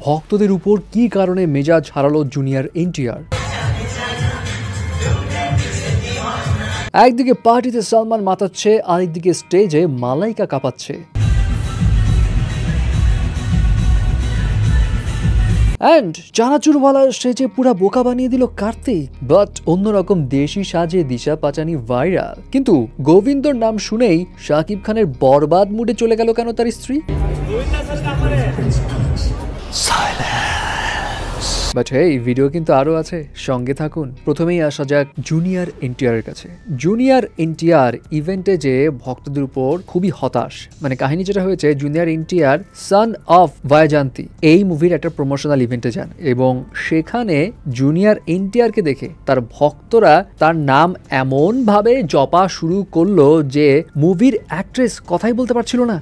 ভক্তদের উপর কি কারণে মেজাজ হারালো জুনিয়র এনটিআর। একদিকে পার্টিতে সালমান মাতাচ্ছে, আরেকদিকে স্টেজে মালাইকা কাঁপাচ্ছে। অ্যান্ড চানাচুরওয়ালা স্টেজে পুরা বোকা বানিয়ে দিল কার্তিক। বাট অন্যরকম দেশি সাজে দিশা পাচানি ভাইরাল। কিন্তু গোবিন্দর নাম শুনেই শাকিব খানের বরবাদ মুডে চলে গেল কেন তার স্ত্রী? বাট এই ভিডিও কিন্তু আরো আছে, সঙ্গে থাকুন। প্রথমেই আসা যাক জুনিয়র এনটিআর এর কাছে। জুনিয়র এনটিআর ইভেন্টে যে ভক্তদের উপর খুবই হতাশ। মানে কাহিনী যেটা হয়েছে, জুনিয়র এনটিআর সন অফ ভাইজান্তি এই মুভির একটা প্রমোশনাল ইভেন্টে যান এবং সেখানে জুনিয়র এনটিআর কে দেখে তার ভক্তরা তার নাম এমন ভাবে জপা শুরু করলো যে মুভির অ্যাক্ট্রেস কথাই বলতে পারছিল না।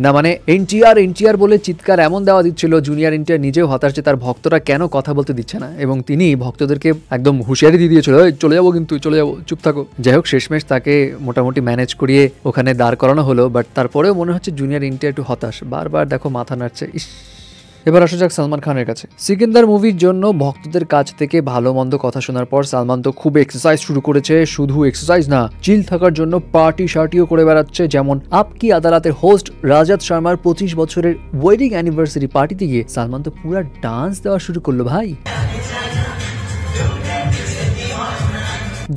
না মানে এনটিআর এনটিআর বলে চিৎকার এমন দেওয়া দিচ্ছিল, জুনিয়র এনটিআর নিজেও হতাশ যে তার ভক্তরা কেন কথা বলতে দিচ্ছে না, এবং তিনি ভক্তদেরকে একদম হুঁশিয়ারি দিয়ে দিয়েছিল, চলে যাবো কিন্তু চলে যাবো, চুপ থাকো। যাই হোক, শেষমেশ তাকে মোটামুটি ম্যানেজ করিয়ে ওখানে দাঁড় করানো হলো। বাট তারপরেও মনে হচ্ছে জুনিয়র এনটিআর একটু হতাশ, বারবার দেখো মাথা নাড়ছে। এবার আসা যাক সালমান খানের কাছে। সিকিন্দার মুভির জন্য ভক্তদের কাছ থেকে ভালো মন্দ কথা শোনার পর সালমান তো খুব এক্সারসাইজ শুরু করেছে। শুধু এক্সারসাইজ না, চিল থাকার জন্য পার্টি শার্টিও করে বেড়াচ্ছে। যেমন আপকি আদালতের হোস্ট রাজাত শর্মার 25 বছরের ওয়েডিং অ্যানিভার্সারি পার্টিতে গিয়ে সালমান তো পুরো ডান্স দেওয়া শুরু করলো ভাই।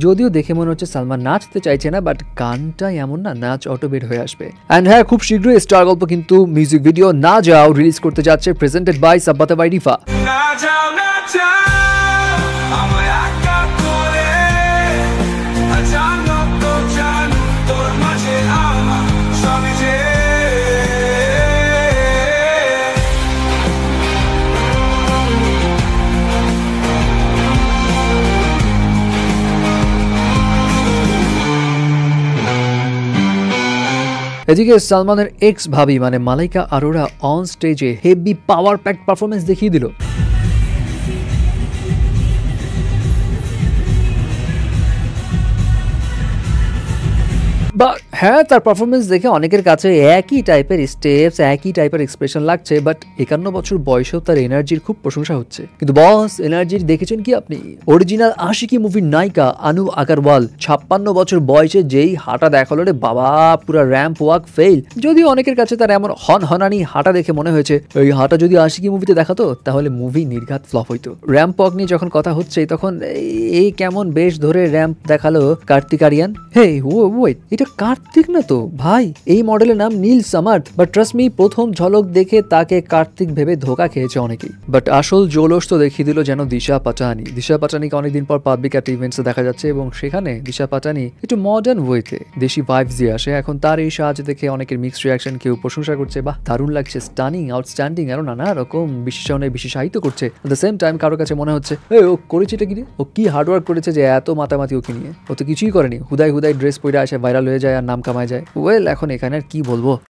যদিও দেখে মনে হচ্ছে সালমান নাচতে চাইছে না, বাট গানটা এমন না, নাচ অটো বের হয়ে আসবে। অ্যান্ড হ্যাঁ, খুব শীঘ্রই স্টার গল্প কিন্তু মিউজিক ভিডিও না যাও রিলিজ করতে যাচ্ছে, প্রেজেন্টেড বাই সাব্বাতা বাই রিফা। এদিকে সালমানের এক্স ভাবি মানে মালাইকা আরোরা অন স্টেজে হেভি পাওয়ার প্যাকড পারফরমেন্স দেখিয়ে দিল। বা হ্যাঁ, তার পারফরমেন্স দেখে অনেকের কাছে একই টাইপের স্টেপস, একই টাইপের এক্সপ্রেশন লাগছে, বাট 51 বছর বয়সেও তার এনার্জির খুব প্রশংসা হচ্ছে। কিন্তু বস, এনার্জির দেখেছেন কি আপনি? অরিজিনাল আশিকি মুভির নায়িকা আনু আগরওয়াল 56 বছর বয়সে যেই হাঁটা দেখালো রে বাবা, পুরো র্যাম্প ওয়াক ফেল। যদিও অনেকের কাছে তার এমন হনহনানি হাঁটা দেখে মনে হয়েছে ওই হাঁটা যদি আশিকি মুভিতে দেখাতো তাহলে মুভি নির্ঘাত ফ্লপ হইতো। র্যাম্প ওয়াক নিয়ে যখন কথা হচ্ছে তখন এই কেমন বেশ ধরে র্যাম্প দেখালো কার্তিক আরিয়ান। হে ওয়েট, এটা কার্তিক না তো ভাই, এই মডেলের নাম নীল সামার্থ। বাট ট্রাস্ট মি, প্রথম ঝলক দেখে তাকে কার্তিক ভেবে ধোকা খেয়েছে অনেকেই। বাট আসল জোলস তো দেখিয়ে দিল যেন দিশা পাটানি। দিশা পাটানিকে অনেকদিন পর পাবলিক একটা ইভেন্টসে দেখা যাচ্ছে এবং সেখানে দিশা পাটানি একটু মডার্ন ওয়েতে দেশি ভাইবস দিয়ে আসে। এখন তার এই সাজ দেখে অনেকের মিক্সড রিয়াকশন, কেউ প্রশংসা করছে, বাহ দারুণ লাগছে, স্টানিং, আউটস্ট্যান্ডিং, আরো নানা রকম বিশেষণে বিশেষায়িত করছে। এট দ্য সেম টাইম কারো কাছে মনে হচ্ছে ও করেছে এটা কি রে, ও কি হার্ডওয়ার্ক করেছে যে এত মাতামাতি ওকে নিয়ে, ও তো কিছুই করেনি, হুদাই হুদাই ড্রেস পরে আসে, ভাইরাল হয়ে যায় আর নাম কামায় যায়। ওয়েল, এখন এখানে আর কি বলবো।